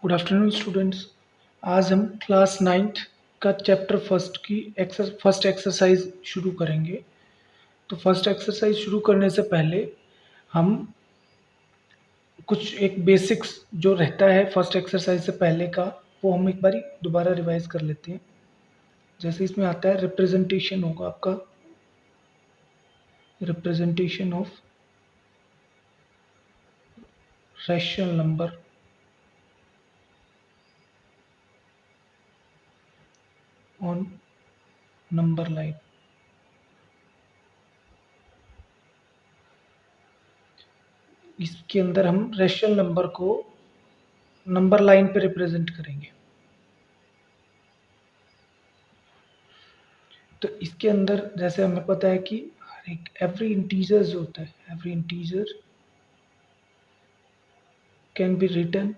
Good afternoon students. आज हम class 9th का चैप्टर फर्स्ट की फर्स्ट एक्सरसाइज शुरू करेंगे। तो फर्स्ट एक्सरसाइज शुरू करने से पहले हम कुछ एक बेसिक्स जो रहता है फर्स्ट एक्सरसाइज से पहले का, वो हम एक बारी दोबारा रिवाइज कर लेते हैं। जैसे इसमें आता है रिप्रेजेंटेशन होगा आपका, representation of rational number on number line. इसके अंदर हम रैशनल नंबर को नंबर लाइन पे रिप्रेजेंट करेंगे। तो इसके अंदर जैसे हमें पता है कि हर एक एवरी इंटीजर जो होता है, every integer can be written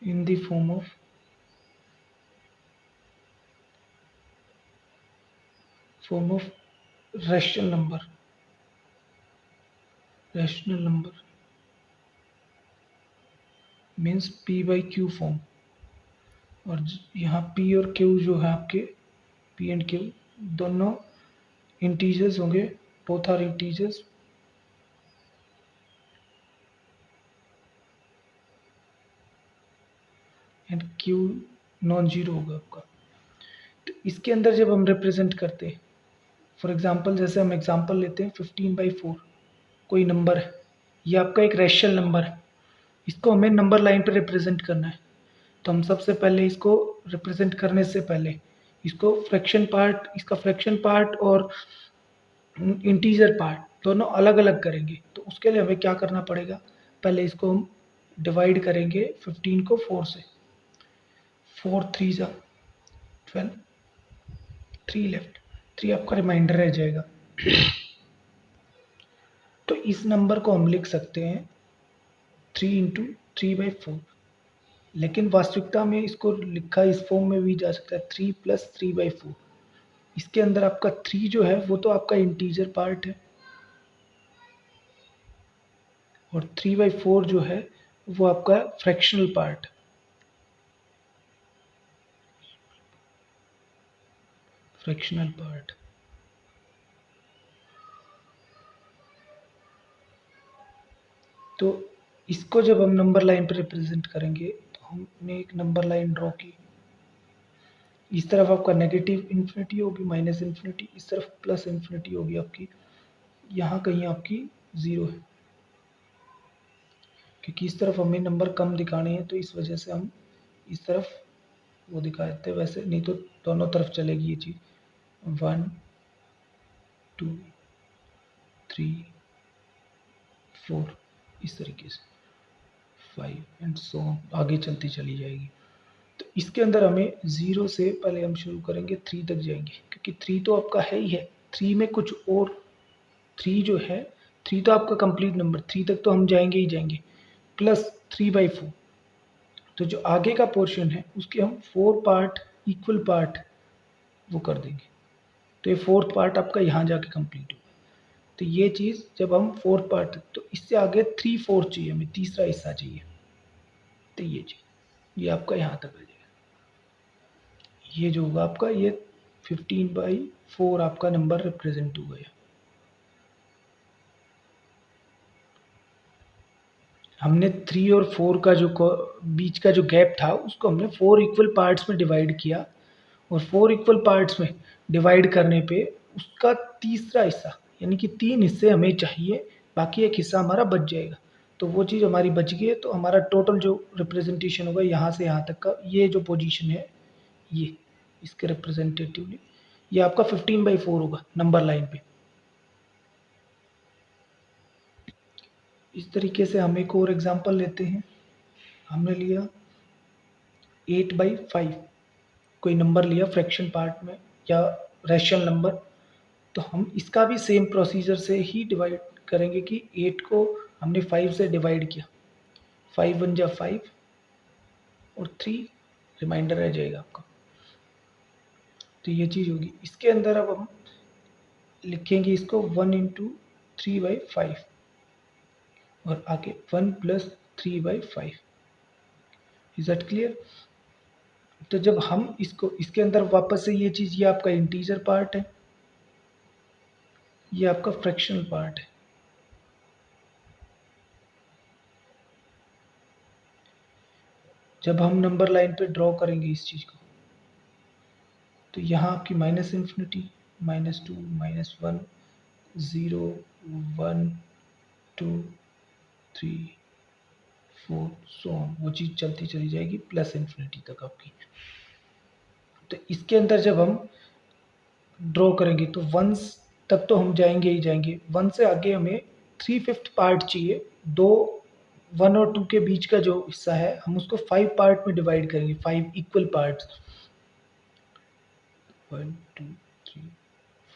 in the form of rational number. Rational number means P by Q form. और यहाँ पी और क्यू जो है आपके, पी एंड क्यू दोनों इंटीजर्स होंगे, both are integers. And Q non zero होगा आपका। तो इसके अंदर जब हम रिप्रेजेंट करते हैं, फॉर एग्जांपल जैसे हम एग्जांपल लेते हैं 15/4 कोई नंबर है, ये आपका एक रैशनल नंबर है, इसको हमें नंबर लाइन पे रिप्रेजेंट करना है। तो हम सबसे पहले इसको रिप्रेजेंट करने से पहले इसको फ्रैक्शन पार्ट, इसका फ्रैक्शन पार्ट और इंटीजर पार्ट दोनों अलग अलग करेंगे। तो उसके लिए हमें क्या करना पड़ेगा, पहले इसको हम डिवाइड करेंगे 15 को 4 से। 4 3 जा 12, 3 लेफ्ट, 3 आपका रिमाइंडर रह जाएगा। तो इस नंबर को हम लिख सकते हैं 3 इंटू 3/4, लेकिन वास्तविकता में इसको लिखा इस फॉर्म में भी जा सकता है 3 + 3/4। इसके अंदर आपका 3 जो है वो तो आपका इंटीजर पार्ट है, और 3/4 जो है वो आपका फ्रैक्शनल पार्ट। फ्रैक्शनल पार्ट तो इसको जब हम नंबर लाइन पर रिप्रेजेंट करेंगे, तो हमने एक नंबर लाइन ड्रॉ की। इस तरफ आपका नेगेटिव इन्फिनिटी होगी, माइनस इन्फिनिटी, इस तरफ प्लस इन्फिनिटी होगी आपकी। यहाँ कहीं आपकी ज़ीरो है, क्योंकि इस तरफ हमें नंबर कम दिखाने हैं, तो इस वजह से हम इस तरफ वो दिखा देते हैं। वैसे नहीं तो दोनों तरफ चलेगी ये चीज़। 1 2 3 4 इस तरीके से 5 एंड सो आगे चलती चली जाएगी। तो इसके अंदर हमें 0 से पहले हम शुरू करेंगे, 3 तक जाएंगे, क्योंकि 3 तो आपका है ही है। 3 में कुछ और 3 जो है, 3 तो आपका कंप्लीट नंबर, 3 तक तो हम जाएंगे ही जाएंगे, प्लस 3/4। तो जो आगे का पोर्शन है उसके हम 4 पार्ट, इक्वल पार्ट वो कर देंगे। तो ये 4th पार्ट आपका यहाँ जाके कंप्लीट होगा। तो ये चीज़ जब हम 4th पार्ट, तो इससे आगे 3/4 चाहिए हमें, तीसरा हिस्सा चाहिए। तो ये चाहिए, ये आपका यहाँ तक आ जाएगा। ये जो होगा आपका, ये 15/4 आपका नंबर रिप्रेजेंट हो गया। हमने 3 और 4 का जो बीच का जो गैप था उसको हमने 4 इक्वल पार्ट्स में डिवाइड किया, और 4 इक्वल पार्ट्स में डिवाइड करने पे उसका तीसरा हिस्सा, यानी कि 3 हिस्से हमें चाहिए, बाकी एक हिस्सा हमारा बच जाएगा। तो वो चीज़ हमारी बच गई है। तो हमारा टोटल जो रिप्रेजेंटेशन होगा यहाँ से यहाँ तक का, ये जो पोजीशन है, ये इसके रिप्रेजेंटेटिवली ये आपका 15/4 होगा नंबर लाइन पे। इस तरीके से हम एक और एग्जांपल लेते हैं। हमने लिया 8/5, कोई नंबर लिया फ्रैक्शन पार्ट में या रैशनल नंबर। तो हम इसका भी सेम प्रोसीजर से ही डिवाइड करेंगे कि 8 को हमने 5 से डिवाइड किया, 5 1 जा 5 और 3 रिमाइंडर रह जाएगा आपका। तो ये चीज़ होगी। इसके अंदर अब हम लिखेंगे इसको 1 इंटू 3/5, और आगे 1 + 3/5। Is that clear? तो जब हम इसको इसके अंदर वापस से ये चीज़, ये आपका इंटीजर पार्ट है, ये आपका फ्रैक्शनल पार्ट है। जब हम नंबर लाइन पे ड्रॉ करेंगे इस चीज़ को, तो यहाँ आपकी -∞, -2, -1, 0, 1, 2, 3, 4 सो ऑन, वो चीज़ चलती चली जाएगी +∞ तक आपकी। तो इसके अंदर जब हम ड्रॉ करेंगे तो 1 तक तो हम जाएंगे ही जाएंगे, 1 से आगे हमें 3/5 पार्ट चाहिए। दो 1 और 2 के बीच का जो हिस्सा है हम उसको 5 पार्ट में डिवाइड करेंगे, 5 equal parts. 1, 2, 3,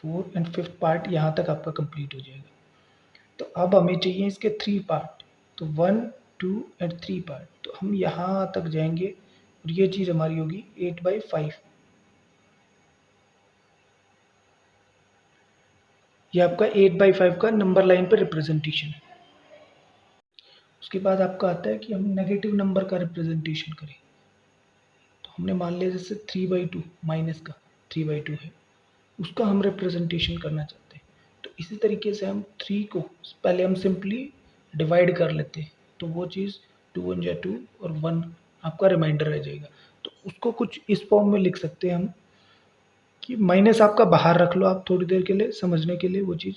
4 and 5th part यहाँ तक आपका कंप्लीट हो जाएगा। तो अब हमें चाहिए इसके 3 पार्ट, तो 1, 2 एंड 3 पार्ट। तो हम यहाँ तक जाएंगे और ये चीज़ हमारी होगी 8/5। ये आपका 8/5 का नंबर लाइन पर रिप्रेजेंटेशन है। उसके बाद आपका आता है कि हम नेगेटिव नंबर का रिप्रेजेंटेशन करें। तो हमने मान लिया जैसे 3/2 माइनस का 3/2 है, उसका हम रिप्रेजेंटेशन करना चाहते हैं। तो इसी तरीके से हम 3 को पहले हम सिंपली डिवाइड कर लेते हैं, तो वो चीज़ 2 1 जा 2 और 1 आपका रिमाइंडर रह जाएगा। तो उसको कुछ इस फॉर्म में लिख सकते हैं हम कि माइनस आपका बाहर रख लो आप थोड़ी देर के लिए समझने के लिए, वो चीज़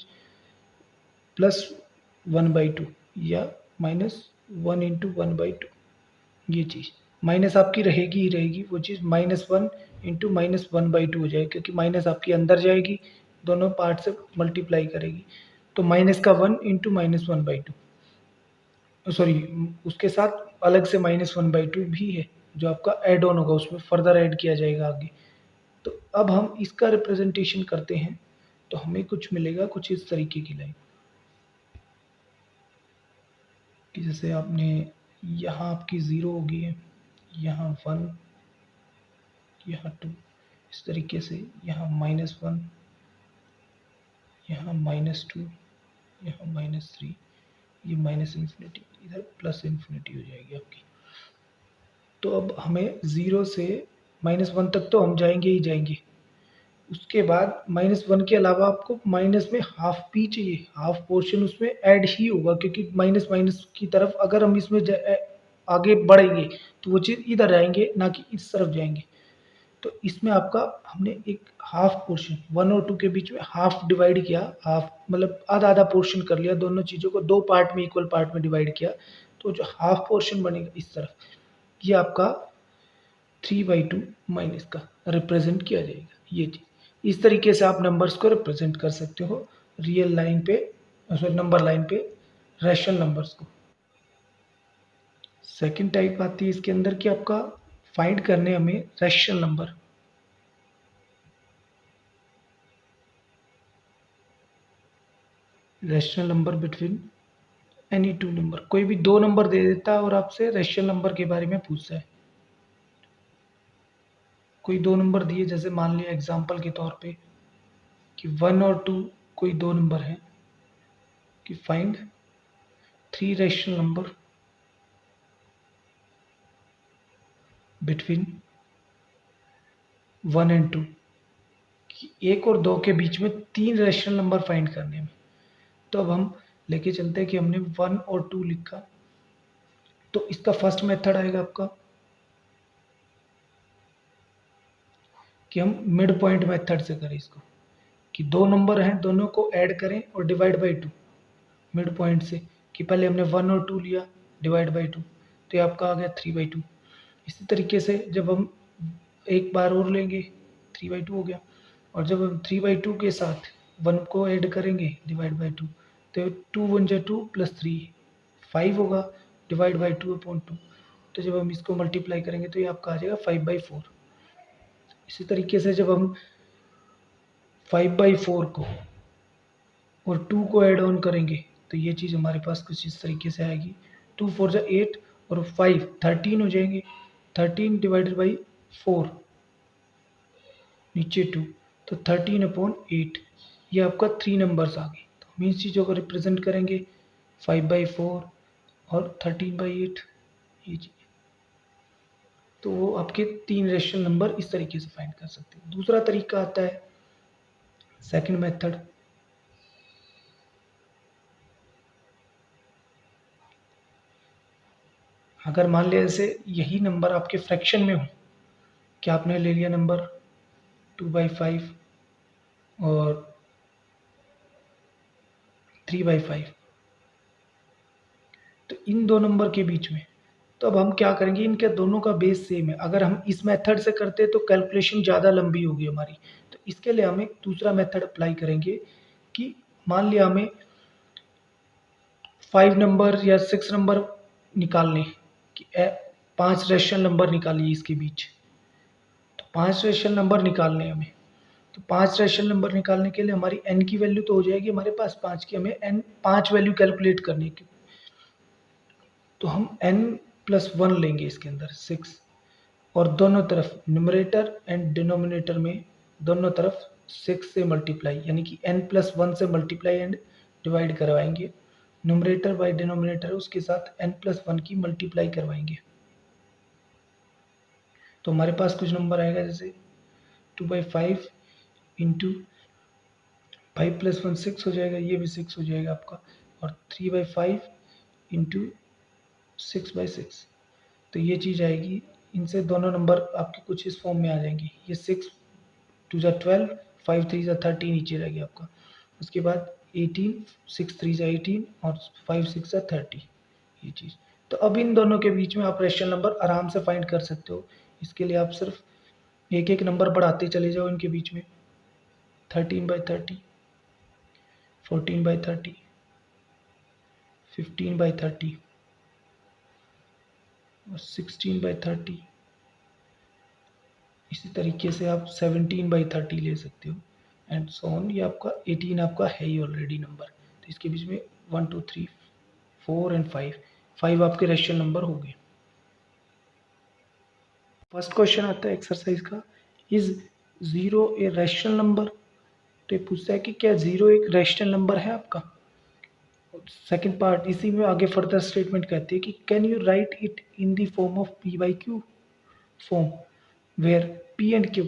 +1/2 या -1 × 1/2, ये चीज़ माइनस आपकी रहेगी ही रहेगी, वो चीज़ -1 × -1/2 हो जाएगी, क्योंकि माइनस आपकी अंदर जाएगी, दोनों पार्ट से मल्टीप्लाई करेगी। तो माइनस का 1 × -1/2, सॉरी उसके साथ अलग से -1/2 भी है जो आपका ऐड ऑन होगा, उसमें फर्दर ऐड किया जाएगा आगे। तो अब हम इसका रिप्रेजेंटेशन करते हैं तो हमें कुछ मिलेगा कुछ इस तरीके की लाइन, कि जैसे आपने यहाँ आपकी 0 होगी है, यहाँ 1, यहाँ 2, इस तरीके से यहाँ -1, यहाँ -2, यहाँ -3, ये -∞, इधर +∞ हो जाएगी आपकी। तो अब हमें 0 से -1 तक तो हम जाएंगे ही जाएंगे, उसके बाद -1 के अलावा आपको माइनस में हाफ भी चाहिए, हाफ पोर्शन उसमें ऐड ही होगा, क्योंकि माइनस माइनस की तरफ अगर हम इसमें आगे बढ़ेंगे तो वो चीज़ इधर आएंगे ना कि इस तरफ जाएंगे। तो इसमें आपका हमने एक हाफ पोर्शन 1 और 2 के बीच में हाफ डिवाइड किया, हाफ मतलब आधा आधा पोर्शन कर लिया, दोनों चीज़ों को 2 पार्ट में इक्वल पार्ट में डिवाइड किया, तो जो हाफ पोर्शन बनेगा इस तरफ, ये आपका 3/2 माइनस का रिप्रेजेंट किया जाएगा। ये चीज़ इस तरीके से आप नंबर्स को रिप्रेजेंट कर सकते हो रियल लाइन पे, सॉरी नंबर लाइन पे रैशनल नंबर्स को। सेकंड टाइप आती है इसके अंदर कि आपका फाइंड करने हमें rational number. Rational number between any two number, कोई भी दो नंबर दे देता है और आपसे रैशनल नंबर के बारे में पूछता है। कोई दो नंबर दिए, जैसे मान लिया एग्जांपल के तौर पे कि 1 और 2 कोई दो नंबर है, कि find 3 rational number between 1 and 2, कि 1 और 2 के बीच में 3 रैशनल नंबर फाइंड करने में। तो अब हम लेके चलते हैं कि हमने 1 और 2 लिखा, तो इसका फर्स्ट मेथड आएगा आपका कि हम मिड पॉइंट मेथड से करें इसको, कि दो नंबर हैं दोनों को ऐड करें और डिवाइड बाई 2 मिड पॉइंट से, कि पहले हमने 1 और 2 लिया डिवाइड बाई 2, तो ये आपका आ गया 3/2। इसी तरीके से जब हम एक बार और लेंगे 3/2 हो गया, और जब हम 3/2 के साथ 1 को ऐड करेंगे डिवाइड बाई 2, तो 2 1 जा 2 +3 5 होगा डिवाइड बाई 2/2। तो जब हम इसको मल्टीप्लाई करेंगे तो ये आपका आ जाएगा 5/4। इसी तरीके से जब हम 5/4 को और 2 को ऐड ऑन करेंगे तो ये चीज़ हमारे पास कुछ इस तरीके से आएगी, 2 4 जा 8 और 5 13 हो जाएंगे, 13 डिवाइडेड बाई 4 नीचे 2, तो 13/8, ये आपका 3 नंबर्स आ गए। तो हम इन चीज़ों को रिप्रेजेंट करेंगे 5/4, और 13/8 ये चीज। तो वो आपके 3 रेशनल नंबर इस तरीके से फाइंड कर सकते हैं। दूसरा तरीका आता है सेकंड मेथड। अगर मान लिया जैसे यही नंबर आपके फ्रैक्शन में हो कि आपने ले लिया नंबर 2/5 और 3/5, तो इन दो नंबर के बीच में, तो अब हम क्या करेंगे, इनके दोनों का बेस सेम है। अगर हम इस मेथड से करते तो कैलकुलेशन ज़्यादा लंबी होगी हमारी, तो इसके लिए हम एक दूसरा मेथड अप्लाई करेंगे कि मान लिया हमें 5 नंबर या 6 नंबर निकालने कि 5 रेशनल नंबर निकालिए इसके बीच, तो 5 रेशनल नंबर निकालने हैं हमें। तो 5 रेशनल नंबर निकालने के लिए हमारी n की वैल्यू तो हो जाएगी हमारे पास 5 की, हमें n 5 वैल्यू कैलकुलेट करनी है, तो हम n+1 लेंगे इसके अंदर 6, और दोनों तरफ न्यूमरेटर एंड डिनोमिनेटर में दोनों तरफ 6 से मल्टीप्लाई, यानी कि n+1 से मल्टीप्लाई एंड डिवाइड करवाएंगे। न्यूमरेटर बाय डिनोमिनेटर उसके साथ n+1 की मल्टीप्लाई करवाएंगे। तो हमारे पास कुछ नंबर आएगा जैसे 2/5 इंटू 5+1 6 हो जाएगा, ये भी 6 हो जाएगा आपका, और 3/5 इंटू 6/6, तो ये चीज़ आएगी। इनसे दोनों नंबर आपके कुछ इस फॉर्म में आ जाएंगे, ये 6 2 जा 12, 5 3 जा 13 नीचे रह गया आपका। उसके बाद 18, 6 3 जा 18 और 5 6 जा 30, ये चीज़। तो अब इन दोनों के बीच में आप रेशनल नंबर आराम से फाइंड कर सकते हो। इसके लिए आप सिर्फ एक एक नंबर बढ़ाते चले जाओ इनके बीच में, 13/30, 14/30, 15/30 और 16/30। इसी तरीके से आप 17/30 ले सकते हो एंड सो ऑन। ये आपका 18 आपका है ही ऑलरेडी नंबर, तो इसके बीच में 1 2 3 4 एंड 5 आपके रेशनल नंबर हो गए। फर्स्ट क्वेश्चन आता है एक्सरसाइज का, इज 0 ए रैशनल नंबर। तो ये पूछता है कि क्या 0 एक रैशनल नंबर है आपका। सेकंड पार्ट इसी में आगे फर्दर स्टेटमेंट कहती है कि can you right it in the form of p/q form where p and q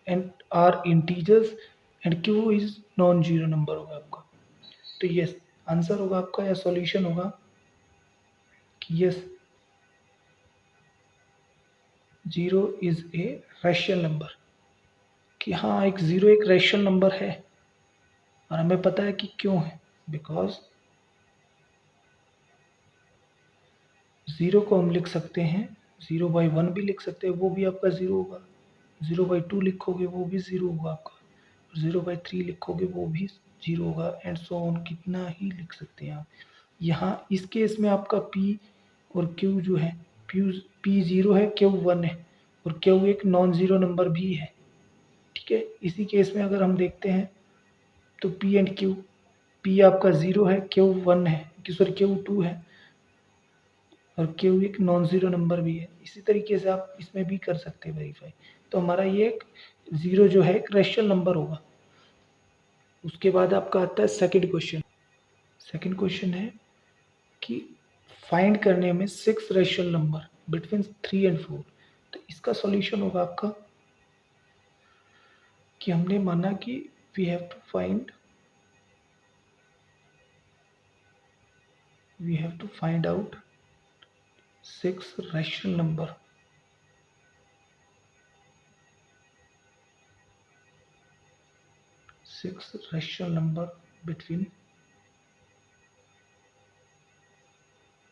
and are integers and q is non-zero number होगा आपका। तो यस आंसर होगा आपका या सॉल्यूशन होगा कि yes 0 is a rational number, कि हाँ एक 0 एक रैशनल नंबर है, और हमें पता है कि क्यों है, बिकॉज 0 को हम लिख सकते हैं 0/1 भी लिख सकते हैं, वो भी आपका 0 होगा। 0/2 लिखोगे वो भी 0 होगा आपका, 0/3 लिखोगे वो भी 0 होगा, एंड सो ऑन, कितना ही लिख सकते हैं आप। यहाँ इस केस में आपका p और q जो है, p 0 है, q 1 है, और q एक नॉन ज़ीरो नंबर भी है। ठीक है, इसी केस में अगर हम देखते हैं तो p एंड q, p आपका 0 है, q 1 है, सॉरी q 2 है, और q एक नॉन ज़ीरो नंबर भी है। इसी तरीके से आप इसमें भी कर सकते हैं वेरीफाई। तो हमारा ये एक 0 जो है एक रैशनल नंबर होगा। उसके बाद आपका आता है सेकंड क्वेश्चन। सेकंड क्वेश्चन है कि फाइंड करने में 6 रैशनल नंबर बिटवीन 3 एंड 4। तो इसका सॉल्यूशन होगा आपका कि हमने माना कि we have to find out 6 rational number between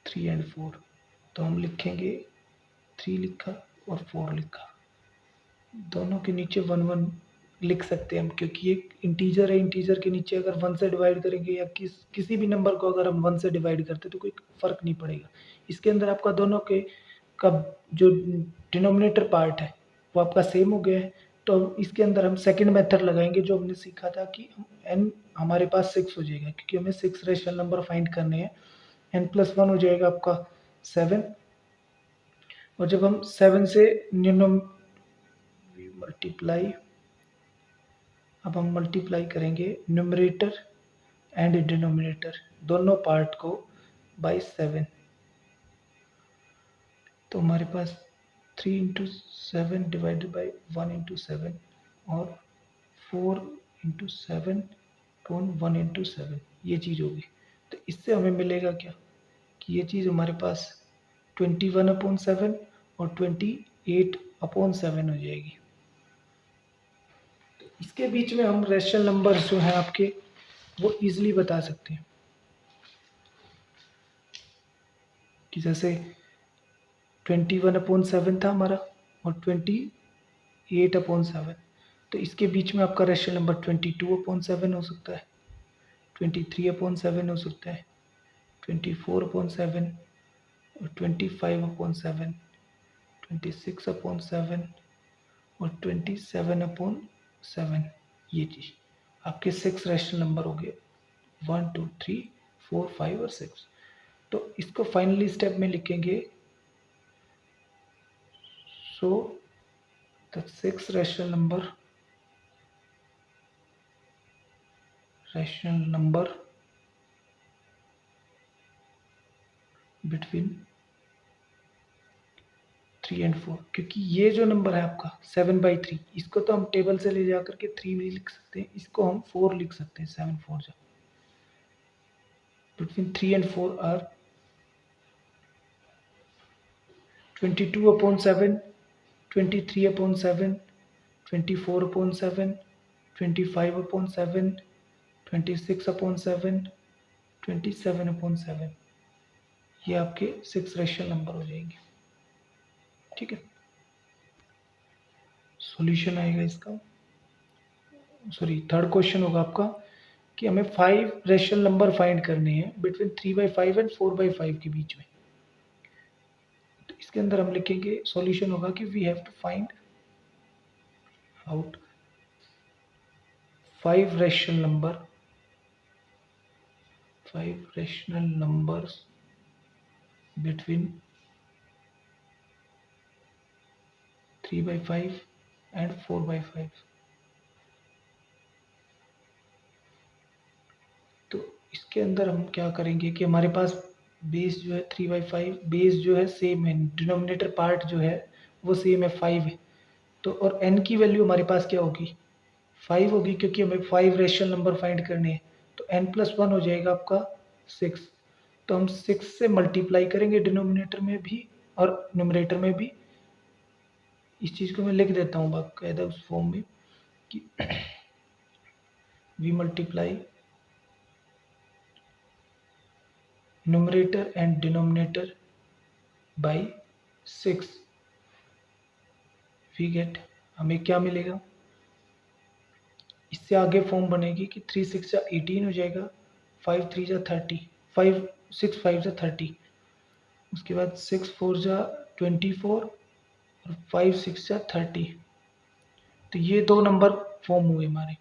3 and 4। तो हम लिखेंगे 3 लिखा और 4 लिखा, दोनों के नीचे 1 1 लिख सकते हैं हम, क्योंकि एक इंटीजर है, इंटीजर के नीचे अगर 1 से डिवाइड करेंगे या किसी भी नंबर को अगर हम 1 से डिवाइड करते तो कोई फ़र्क नहीं पड़ेगा। इसके अंदर आपका दोनों के का जो डिनोमिनेटर पार्ट है वो आपका सेम हो गया है। तो इसके अंदर हम सेकंड मेथड लगाएंगे जो हमने सीखा था कि n हमारे पास 6 हो जाएगा, क्योंकि हमें 6 रेशनल नंबर फाइंड करने हैं। n+1 हो जाएगा आपका 7, और जब हम 7 से मल्टीप्लाई, अब हम मल्टीप्लाई करेंगे न्यूमरेटर एंड डिनोमिनेटर दोनों पार्ट को बाय 7, तो हमारे पास 3 इंटू 7 डिवाइडेड बाई 1 इंटू 7 और 4 इंटू 7 अपॉन 1 इंटू 7 ये चीज़ होगी। तो इससे हमें मिलेगा क्या कि ये चीज़ हमारे पास 21/7 और 28/7 हो जाएगी। तो इसके बीच में हम रेशनल नंबर्स जो है आपके वो इजीली बता सकते हैं कि जैसे 21/7 था हमारा और 28/7, तो इसके बीच में आपका रेशनल नंबर 22/7 हो सकता है, 23/7 हो सकता है, 24/7 और 25/7, 26/7 और 27/7। ये चीज़ आपके 6 रेशनल नंबर हो गए, 1 2 3 4 5 और 6। तो इसको फाइनली स्टेप में लिखेंगे। So the 6 rational number between 3 and 4, क्योंकि ये जो नंबर है आपका 7/3, इसको तो हम टेबल से ले जा करके 3 भी लिख सकते हैं, इसको हम 4 लिख सकते हैं। 7 4 जा बिटवीन 3 एंड 4 आर 22/7, 23/7, 24/7, 25/7, 26/7, 27/7। ये आपके 6 रेशनल नंबर हो जाएंगे। ठीक है, सॉल्यूशन आएगा इसका, सॉरी थर्ड क्वेश्चन होगा आपका कि हमें 5 रेशनल नंबर फाइंड करने हैं बिटवीन 3/5 एंड 4/5 के बीच में। तो इसके अंदर हम लिखेंगे, सॉल्यूशन होगा कि we have to find out 5 rational numbers between 3/5 and 4/5। तो इसके अंदर हम क्या करेंगे कि हमारे पास बेस जो है 3/5, बेस जो है सेम है, डिनोमिनेटर पार्ट जो है वो सेम है 5 है। तो और n की वैल्यू हमारे पास क्या होगी, 5 होगी, क्योंकि हमें 5 रेशनल नंबर फाइंड करने हैं। तो n+1 हो जाएगा आपका 6। तो हम 6 से मल्टीप्लाई करेंगे डिनोमिनेटर में भी और न्यूमरेटर में भी। इस चीज़ को मैं लिख देता हूँ बाकायदा उस फॉर्म में कि we multiply numerator and denominator by 6। We get, हमें क्या मिलेगा, इससे आगे फॉर्म बनेगी कि 3 6 18 हो जाएगा, 5 3 30, 5 6 5 30, उसके बाद 6 4 24 और 5 6 30। तो ये दो नंबर फॉर्म हुए हमारे।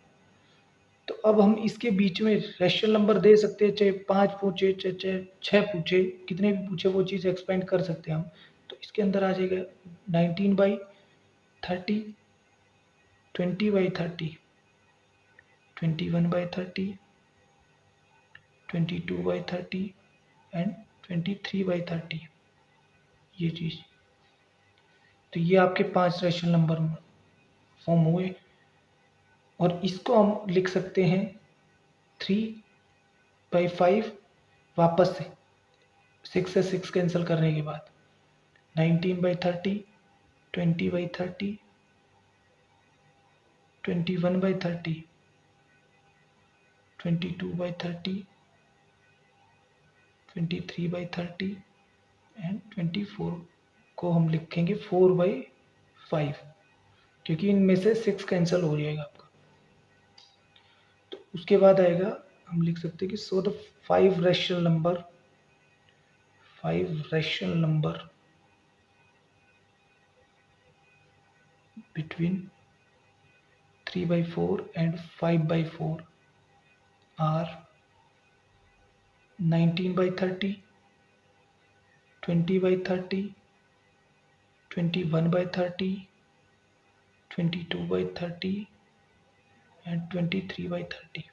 तो अब हम इसके बीच में रेशनल नंबर दे सकते हैं, चाहे 5 पूछे चाहे 6 पूछे, कितने भी पूछे वो चीज़ एक्सपेंड कर सकते हैं हम। तो इसके अंदर आ जाएगा 19/30, 20/30, 21/30, 22/30 एंड 23/30। ये चीज़, तो ये आपके 5 रेशनल नंबर फॉर्म हुए। और इसको हम लिख सकते हैं 3/5 वापस से 6 से 6 कैंसिल करने के बाद, 19/30, 20/30, 21/30, 22/30, 23/30 एंड 24 को हम लिखेंगे 4/5, क्योंकि इनमें से 6 कैंसिल हो जाएगा आपका। तो उसके बाद आएगा, हम लिख सकते हैं कि so the 5 rational number between 3/4 and 5/4 are 19/30, 20/30, 21/30, 22/30 and 23/30।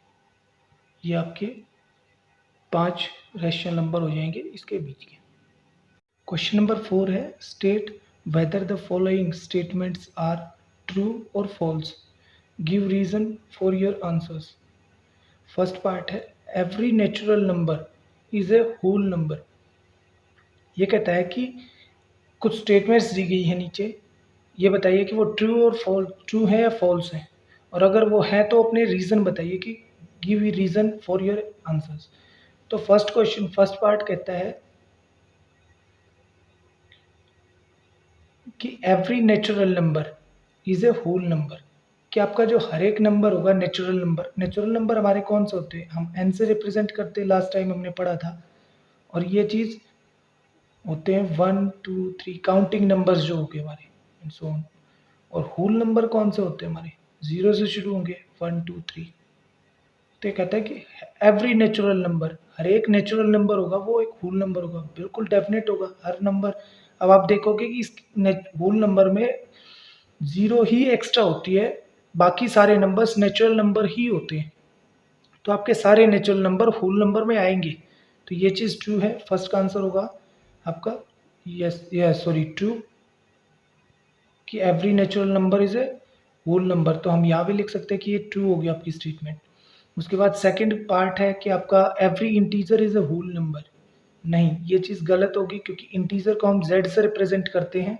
ये आपके 5 रेशनल नंबर हो जाएंगे इसके बीच के। क्वेश्चन नंबर 4 है state whether the following statements are true और false, give reason for your answers. First part है every natural number is a whole number. ये कहता है कि कुछ स्टेटमेंट्स दी गई है नीचे, ये बताइए कि वो ट्रू और फॉल्स, ट्रू है या फॉल्स है, और अगर वो है तो अपने रीज़न बताइए कि give you reason for your answers. तो फर्स्ट क्वेश्चन, फर्स्ट पार्ट कहता है कि every natural number is a whole number, कि आपका जो हर एक नंबर होगा नेचुरल नंबर, नेचुरल नंबर हमारे कौन से होते हैं, हम एन से रिप्रेजेंट करते हैं, लास्ट टाइम हमने पढ़ा था, और ये चीज़ होते हैं 1 2 3 काउंटिंग नंबर्स जो हो गए हमारे एंड सो ऑन। और होल नंबर कौन से होते हैं हमारे, 0 से शुरू होंगे 1 2 3। तो ये कहता है कि एवरी नेचुरल नंबर, हर एक नेचुरल नंबर होगा वो एक होल नंबर होगा, बिल्कुल डेफिनेट होगा हर नंबर। अब आप देखोगे कि इस होल नंबर में 0 ही एक्स्ट्रा होती है, बाकी सारे नंबर्स नेचुरल नंबर ही होते हैं, तो आपके सारे नेचुरल नंबर होल नंबर में आएंगे। तो ये चीज़ ट्रू है, फर्स्ट का आंसर होगा आपका यस सॉरी ट्रू, कि every natural number is a whole number. तो हम यहाँ भी लिख सकते हैं कि ये ट्रू हो गया आपकी स्टेटमेंट। उसके बाद सेकंड पार्ट है कि आपका every integer is a whole number. नहीं, ये चीज़ गलत होगी, क्योंकि इंटीजर को हम z से रिप्रेजेंट करते हैं,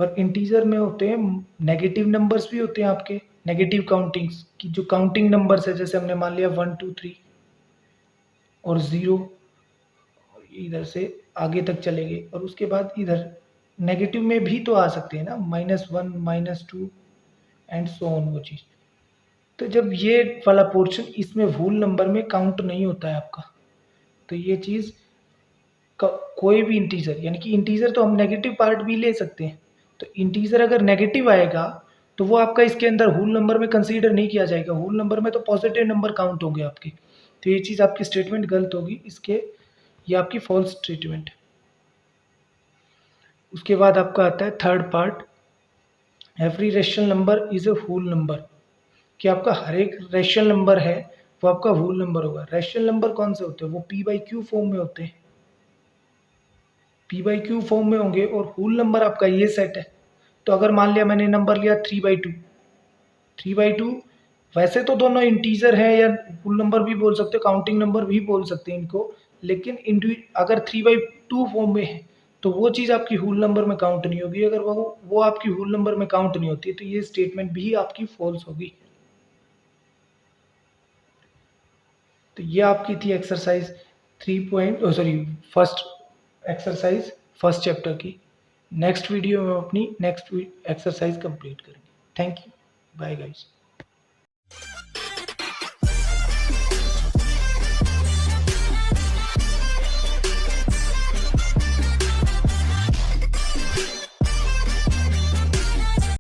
और इंटीजर में होते हैं नेगेटिव नंबर्स भी होते हैं आपके, नेगेटिव काउंटिंग्स की जो काउंटिंग नंबर्स है, जैसे हमने मान लिया 1 2 3 और 0, इधर से आगे तक चलेंगे, और उसके बाद इधर नेगेटिव में भी तो आ सकते हैं ना, -1 -2 एंड सो ऑन वो चीज़। तो जब ये वाला पोर्शन इसमें होल नंबर में काउंट नहीं होता है आपका, तो ये चीज़ कोई भी इंटीजर, यानी कि इंटीजर तो हम नेगेटिव पार्ट भी ले सकते हैं, तो इंटीजर अगर नेगेटिव आएगा तो वो आपका इसके अंदर होल नंबर में कंसीडर नहीं किया जाएगा, होल नंबर में तो पॉजिटिव नंबर काउंट होंगे आपके। तो ये चीज़ आपकी स्टेटमेंट गलत होगी, इसके ये आपकी फॉल्स स्टेटमेंट। उसके बाद आपका आता है third part, every rational number is a whole number, कि आपका हर एक रेशनल नंबर है वो आपका होल नंबर होगा। रेशनल नंबर कौन से होते हैं, वो p/q फॉर्म में होते हैं, p/q फॉर्म में होंगे, और होल नंबर आपका ये सेट है। तो अगर मान लिया मैंने नंबर लिया 3/2, 3/2 वैसे तो दोनों इंटीजर है, या होल नंबर भी बोल सकते हो, काउंटिंग नंबर भी बोल सकते हैं इनको, लेकिन अगर 3/2 फॉर्म में है तो वो चीज़ आपकी होल नंबर में काउंट नहीं होगी। अगर वो आपकी होल नंबर में काउंट नहीं होती तो ये स्टेटमेंट भी आपकी फॉल्स होगी। तो ये आपकी थी exercise first exercise first chapter की। नेक्स्ट वीडियो में अपनी नेक्स्ट एक्सरसाइज कंप्लीट करेंगे। Thank you, bye guys.